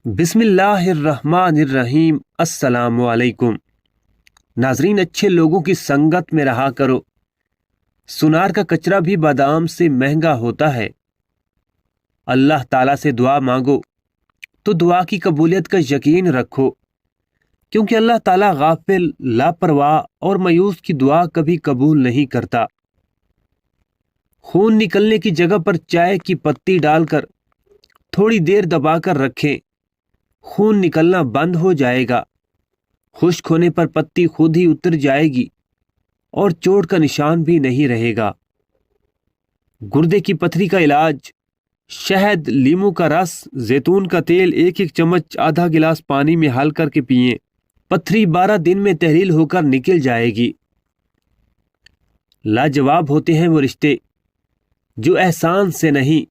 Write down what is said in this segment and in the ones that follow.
بسم اللہ الرحمن الرحیم۔ السلام علیکم ناظرین، اچھے لوگوں کی سنگت میں رہا کرو۔ سنار کا کچرا بھی بادام سے مہنگا ہوتا ہے۔ اللہ تعالیٰ سے دعا مانگو تو دعا کی قبولیت کا یقین رکھو، کیونکہ اللہ تعالیٰ غافل، لاپرواہ اور مایوس کی دعا کبھی قبول نہیں کرتا۔ خون نکلنے کی جگہ پر چائے کی پتی ڈال کر تھوڑی دیر دبا کر رکھیں، خون نکلنا بند ہو جائے گا۔ خشک ہونے پر پتی خود ہی اتر جائے گی اور چوٹ کا نشان بھی نہیں رہے گا۔ گردے کی پتھری کا علاج: شہد، لیموں کا رس، زیتون کا تیل 1 چمچ آدھا گلاس پانی میں حل کر کے پئیں۔ پتھری 12 دن میں تحلیل ہو کر نکل جائے گی۔ لاجواب ہوتے ہیں وہ رشتے جو احسان سے نہیں،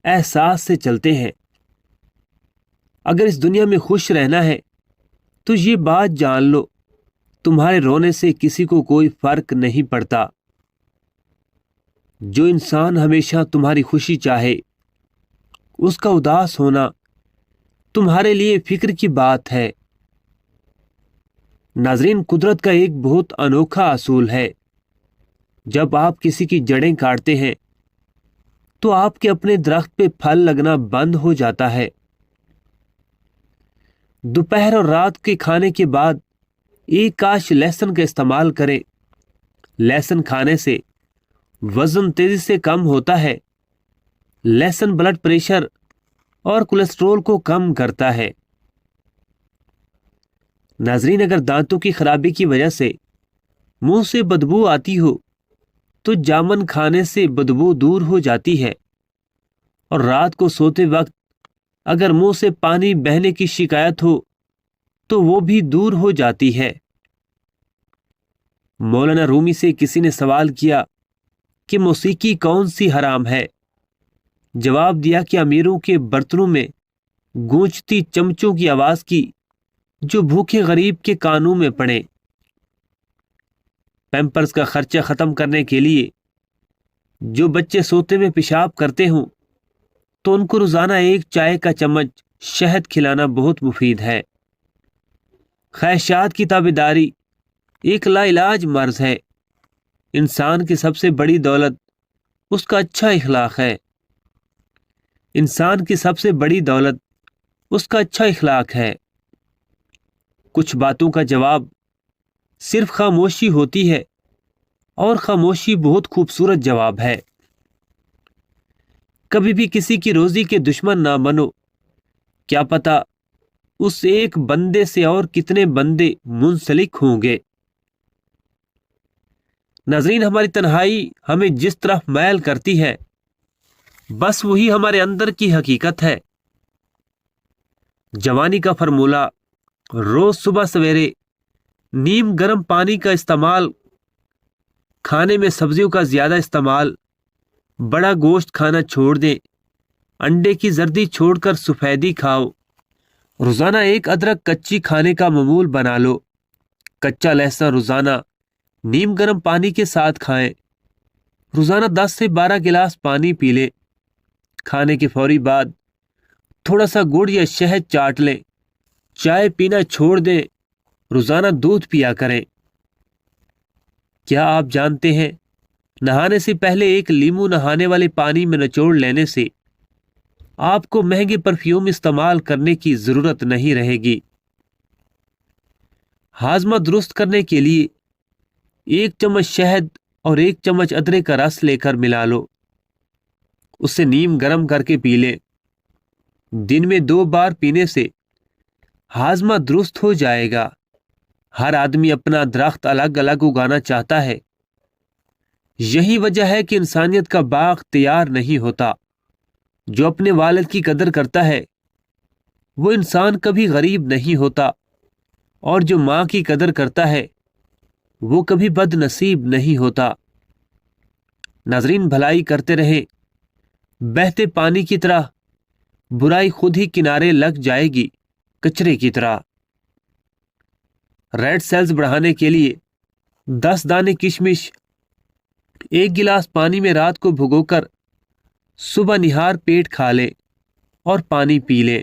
احساس سے چلتے ہیں۔ اگر اس دنیا میں خوش رہنا ہے تو یہ بات جان لو، تمہارے رونے سے کسی کو کوئی فرق نہیں پڑتا۔ جو انسان ہمیشہ تمہاری خوشی چاہے، اس کا اداس ہونا تمہارے لیے فکر کی بات ہے۔ ناظرین، قدرت کا ایک بہت انوکھا اصول ہے۔ جب آپ کسی کی جڑیں کاٹتے ہیں تو آپ کے اپنے درخت پہ پھل لگنا بند ہو جاتا ہے۔ دوپہر اور رات کے کھانے کے بعد 1 کاش لہسن کا استعمال کریں۔ لہسن کھانے سے وزن تیزی سے کم ہوتا ہے۔ لہسن بلڈ پریشر اور کولیسٹرول کو کم کرتا ہے۔ ناظرین، اگر دانتوں کی خرابی کی وجہ سے منہ سے بدبو آتی ہو تو جامن کھانے سے بدبو دور ہو جاتی ہے، اور رات کو سوتے وقت اگر منہ سے پانی بہنے کی شکایت ہو تو وہ بھی دور ہو جاتی ہے۔ مولانا رومی سے کسی نے سوال کیا کہ موسیقی کون سی حرام ہے؟ جواب دیا کہ امیروں کے برتنوں میں گونجتی چمچوں کی آواز کی جو بھوکے غریب کے کانوں میں پڑے۔ پیمپرز کا خرچہ ختم کرنے کے لیے جو بچے سوتے میں پیشاب کرتے ہوں تو ان کو روزانہ 1 چائے کا چمچ شہد کھلانا بہت مفید ہے۔ خواہشات کی تابعداری ایک لا علاج مرض ہے۔ انسان کی سب سے بڑی دولت اس کا اچھا اخلاق ہے۔ انسان کی سب سے بڑی دولت اس کا اچھا اخلاق ہے۔ کچھ باتوں کا جواب صرف خاموشی ہوتی ہے، اور خاموشی بہت خوبصورت جواب ہے۔ کبھی بھی کسی کی روزی کے دشمن نہ بنو، کیا پتہ اس ایک بندے سے اور کتنے بندے منسلک ہوں گے۔ ناظرین، ہماری تنہائی ہمیں جس طرف میل کرتی ہے بس وہی ہمارے اندر کی حقیقت ہے۔ جوانی کا فرمولہ: روز صبح سویرے نیم گرم پانی کا استعمال، کھانے میں سبزیوں کا زیادہ استعمال، بڑا گوشت کھانا چھوڑ دیں، انڈے کی زردی چھوڑ کر سفیدی کھاؤ، روزانہ 1 ادرک کچی کھانے کا معمول بنا لو، کچا لہسن روزانہ نیم گرم پانی کے ساتھ کھائیں، روزانہ 10 سے 12 گلاس پانی پی لیں، کھانے کے فوری بعد تھوڑا سا گڑ یا شہد چاٹ لیں، چائے پینا چھوڑ دیں، روزانہ دودھ پیا کریں۔ کیا آپ جانتے ہیں، نہانے سے پہلے 1 لیموں نہانے والے پانی میں نچوڑ لینے سے آپ کو مہنگے پرفیوم استعمال کرنے کی ضرورت نہیں رہے گی۔ ہاضمہ درست کرنے کے لیے 1 چمچ شہد اور 1 چمچ ادرک کا رس لے کر ملا لو، اسے نیم گرم کر کے پی لیں۔ دن میں 2 بار پینے سے ہاضمہ درست ہو جائے گا۔ ہر آدمی اپنا درخت الگ الگ اگانا چاہتا ہے۔ یہی وجہ ہے کہ انسانیت کا باغ تیار نہیں ہوتا۔ جو اپنے والد کی قدر کرتا ہے وہ انسان کبھی غریب نہیں ہوتا، اور جو ماں کی قدر کرتا ہے وہ کبھی بد نصیب نہیں ہوتا۔ ناظرین، بھلائی کرتے رہیں، بہتے پانی کی طرح، برائی خود ہی کنارے لگ جائے گی، کچرے کی طرح۔ ریڈ سیلز بڑھانے کے لیے 10 دانے کشمش 1 گلاس پانی میں رات کو بھگو کر صبح نہار پیٹ کھا لیں اور پانی پی لیں۔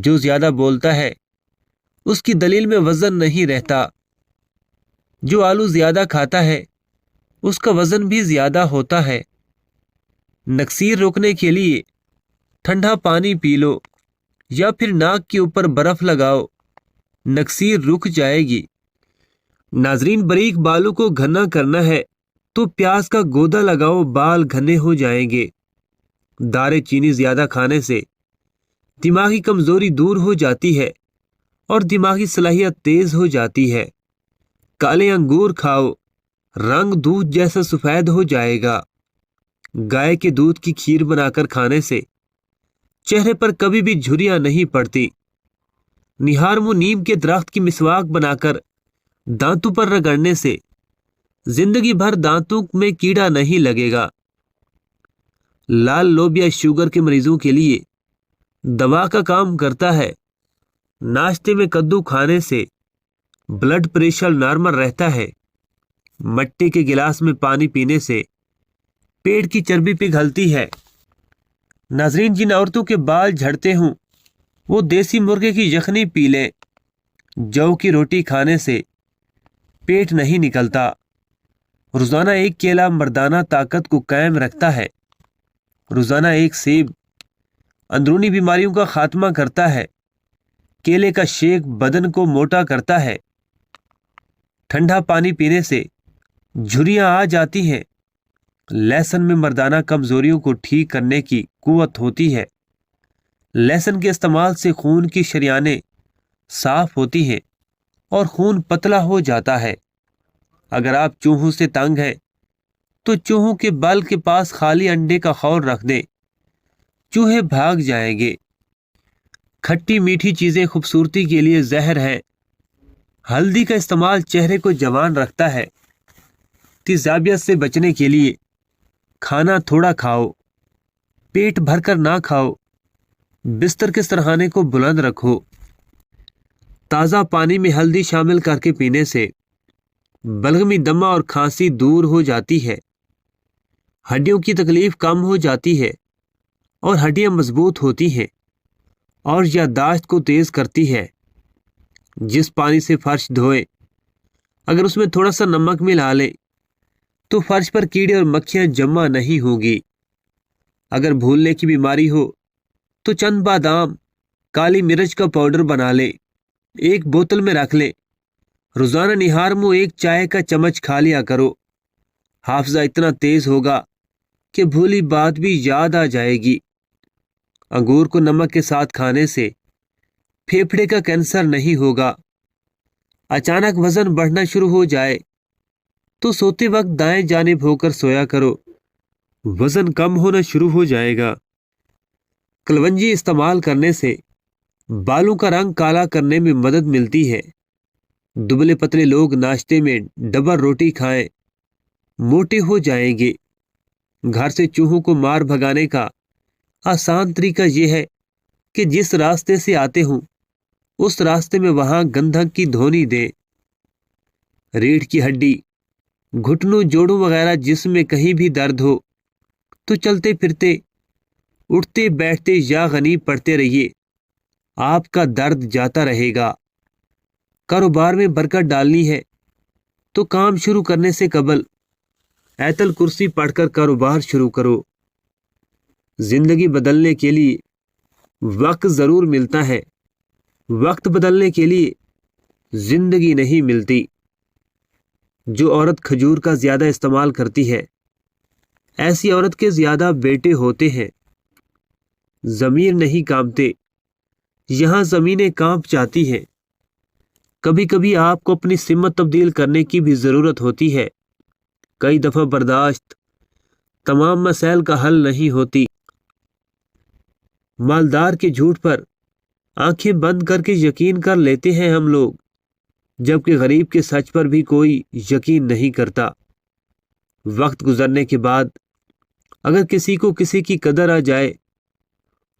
جو زیادہ بولتا ہے اس کی دلیل میں وزن نہیں رہتا، جو آلو زیادہ کھاتا ہے اس کا وزن بھی زیادہ ہوتا ہے۔ نکسیر روکنے کے لیے ٹھنڈا پانی پی لو یا پھر ناک کے اوپر برف لگاؤ، نکسیر رک جائے گی۔ ناظرین، باریک بالوں کو گھنا کرنا ہے تو پیاز کا گودا لگاؤ، بال گھنے ہو جائیں گے۔ دارے چینی زیادہ کھانے سے دماغی کمزوری دور ہو جاتی ہے اور دماغی صلاحیت تیز ہو جاتی ہے۔ کالے انگور کھاؤ، رنگ دودھ جیسا سفید ہو جائے گا۔ گائے کے دودھ کی کھیر بنا کر کھانے سے چہرے پر کبھی بھی جھریاں نہیں پڑتی۔ نہارمو نیم کے درخت کی مسواک بنا کر دانتوں پر رگڑنے سے زندگی بھر دانتوں میں کیڑا نہیں لگے گا۔ لال لوبیا شوگر کے مریضوں کے لیے دوا کا کام کرتا ہے۔ ناشتے میں کدو کھانے سے بلڈ پریشر نارمل رہتا ہے۔ مٹی کے گلاس میں پانی پینے سے پیٹ کی چربی پگھلتی ہے۔ ناظرین، جن عورتوں کے بال جھڑتے ہوں وہ دیسی مرغے کی یخنی پی لیں۔ جو کی روٹی کھانے سے پیٹ نہیں نکلتا۔ روزانہ ایک کیلا مردانہ طاقت کو قائم رکھتا ہے۔ روزانہ ایک سیب اندرونی بیماریوں کا خاتمہ کرتا ہے۔ کیلے کا شیک بدن کو موٹا کرتا ہے۔ ٹھنڈا پانی پینے سے جھریاں آ جاتی ہیں۔ لہسن میں مردانہ کمزوریوں کو ٹھیک کرنے کی قوت ہوتی ہے۔ لہسن کے استعمال سے خون کی شریانیں صاف ہوتی ہیں اور خون پتلا ہو جاتا ہے۔ اگر آپ چوہوں سے تنگ ہیں تو چوہوں کے بل کے پاس خالی انڈے کا خور رکھ دیں، چوہے بھاگ جائیں گے۔ کھٹی میٹھی چیزیں خوبصورتی کے لیے زہر ہیں۔ ہلدی کا استعمال چہرے کو جوان رکھتا ہے۔ تیزابیت سے بچنے کے لیے کھانا تھوڑا کھاؤ، پیٹ بھر کر نہ کھاؤ، بستر کے سرہانے کو بلند رکھو۔ تازہ پانی میں ہلدی شامل کر کے پینے سے بلغمی دمہ اور کھانسی دور ہو جاتی ہے۔ ہڈیوں کی تکلیف کم ہو جاتی ہے اور ہڈیاں مضبوط ہوتی ہیں اور یادداشت کو تیز کرتی ہے۔ جس پانی سے فرش دھوئے اگر اس میں تھوڑا سا نمک ملا لیں تو فرش پر کیڑے اور مکھیاں جمع نہیں ہوگی۔ اگر بھولنے کی بیماری ہو تو چند بادام کالی مرچ کا پاؤڈر بنا لیں، ایک بوتل میں رکھ لیں۔ روزانہ نہارمو ایک چائے کا چمچ کھا لیا کرو۔ حافظہ اتنا تیز ہوگا کہ بھولی بات بھی یاد آ جائے گی۔ انگور کو نمک کے ساتھ کھانے سے پھیپھڑے کا کینسر نہیں ہوگا۔ اچانک وزن بڑھنا شروع ہو جائے تو سوتے وقت دائیں جانب ہو کر سویا کرو، وزن کم ہونا شروع ہو جائے گا۔ کلونجی استعمال کرنے سے بالوں کا رنگ کالا کرنے میں مدد ملتی ہے۔ دبلے پتلے لوگ ناشتے میں ڈبل روٹی کھائیں، موٹے ہو جائیں گے۔ گھر سے چوہوں کو مار بھگانے کا آسان طریقہ یہ ہے کہ جس راستے سے آتے ہوں اس راستے میں وہاں گندھک کی دھونی دیں۔ ریڑھ کی ہڈی، گھٹنوں، جوڑوں وغیرہ جسم میں کہیں بھی درد ہو تو چلتے پھرتے، اٹھتے بیٹھتے یا غنی پڑھتے رہیے، آپ کا درد جاتا رہے گا۔ کاروبار میں برکت ڈالنی ہے تو کام شروع کرنے سے قبل آیت الکرسی پڑھ کر کاروبار شروع کرو۔ زندگی بدلنے کے لیے وقت ضرور ملتا ہے، وقت بدلنے کے لیے زندگی نہیں ملتی۔ جو عورت کھجور کا زیادہ استعمال کرتی ہے ایسی عورت کے زیادہ بیٹے ہوتے ہیں۔ ضمیر نہیں کانپتے، یہاں زمینیں کانپ جاتی ہیں۔ کبھی کبھی آپ کو اپنی سمت تبدیل کرنے کی بھی ضرورت ہوتی ہے۔ کئی دفعہ برداشت تمام مسائل کا حل نہیں ہوتی۔ مالدار کے جھوٹ پر آنکھیں بند کر کے یقین کر لیتے ہیں ہم لوگ، جبکہ غریب کے سچ پر بھی کوئی یقین نہیں کرتا۔ وقت گزرنے کے بعد اگر کسی کو کسی کی قدر آ جائے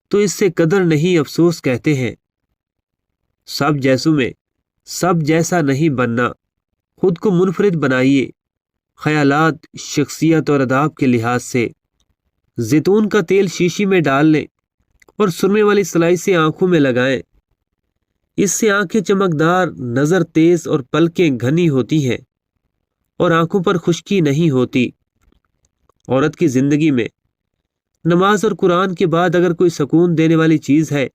تو اس سے قدر نہیں افسوس کہتے ہیں۔ سب جیسوں میں سب جیسا نہیں بننا، خود کو منفرد بنائیے، خیالات، شخصیت اور آداب کے لحاظ سے۔ زیتون کا تیل شیشی میں ڈال لیں، اور سرمے والی سلائی سے آنکھوں میں لگائیں۔ اس سے آنکھیں چمکدار، نظر تیز اور پلکیں گھنی ہوتی ہیں اور آنکھوں پر خشکی نہیں ہوتی۔ عورت کی زندگی میں نماز اور قرآن کے بعد اگر کوئی سکون دینے والی چیز ہے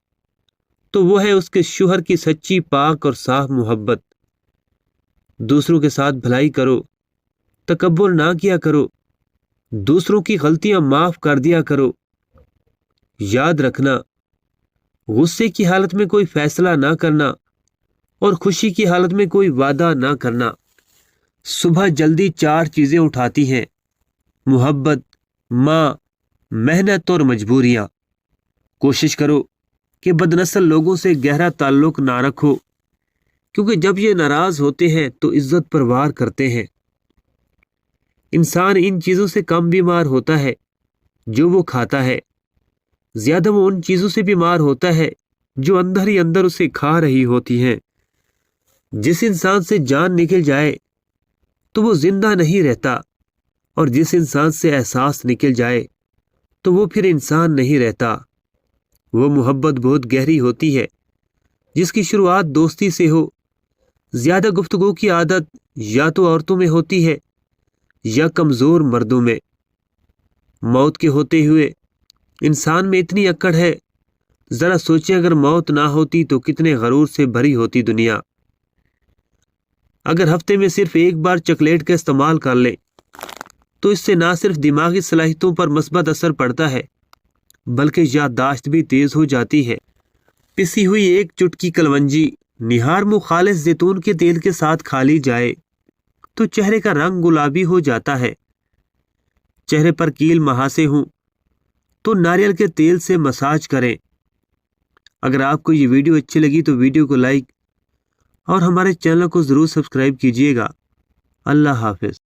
تو وہ ہے اس کے شوہر کی سچی، پاک اور صاف محبت۔ دوسروں کے ساتھ بھلائی کرو، تکبر نہ کیا کرو، دوسروں کی غلطیاں معاف کر دیا کرو۔ یاد رکھنا، غصے کی حالت میں کوئی فیصلہ نہ کرنا اور خوشی کی حالت میں کوئی وعدہ نہ کرنا۔ صبح جلدی 4 چیزیں اٹھاتی ہیں: محبت، ماں، محنت اور مجبوریاں۔ کوشش کرو کہ بدنسل لوگوں سے گہرا تعلق نہ رکھو، کیونکہ جب یہ ناراض ہوتے ہیں تو عزت پر وار کرتے ہیں۔ انسان ان چیزوں سے کم بیمار ہوتا ہے جو وہ کھاتا ہے، زیادہ وہ ان چیزوں سے بیمار ہوتا ہے جو اندر ہی اندر اسے کھا رہی ہوتی ہیں۔ جس انسان سے جان نکل جائے تو وہ زندہ نہیں رہتا، اور جس انسان سے احساس نکل جائے تو وہ پھر انسان نہیں رہتا۔ وہ محبت بہت گہری ہوتی ہے جس کی شروعات دوستی سے ہو۔ زیادہ گفتگو کی عادت یا تو عورتوں میں ہوتی ہے یا کمزور مردوں میں۔ موت کے ہوتے ہوئے انسان میں اتنی اکڑ ہے، ذرا سوچیں اگر موت نہ ہوتی تو کتنے غرور سے بھری ہوتی دنیا۔ اگر ہفتے میں صرف ایک بار چاکلیٹ کا استعمال کر لیں تو اس سے نہ صرف دماغی صلاحیتوں پر مثبت اثر پڑتا ہے بلکہ یادداشت بھی تیز ہو جاتی ہے۔ پسی ہوئی ایک چٹکی کلونجی نہار منہ خالص زیتون کے تیل کے ساتھ کھا لی جائے تو چہرے کا رنگ گلابی ہو جاتا ہے۔ چہرے پر کیل مہاسے ہوں تو ناریل کے تیل سے مساج کریں۔ اگر آپ کو یہ ویڈیو اچھی لگی تو ویڈیو کو لائک اور ہمارے چینل کو ضرور سبسکرائب کیجیے گا۔ اللہ حافظ۔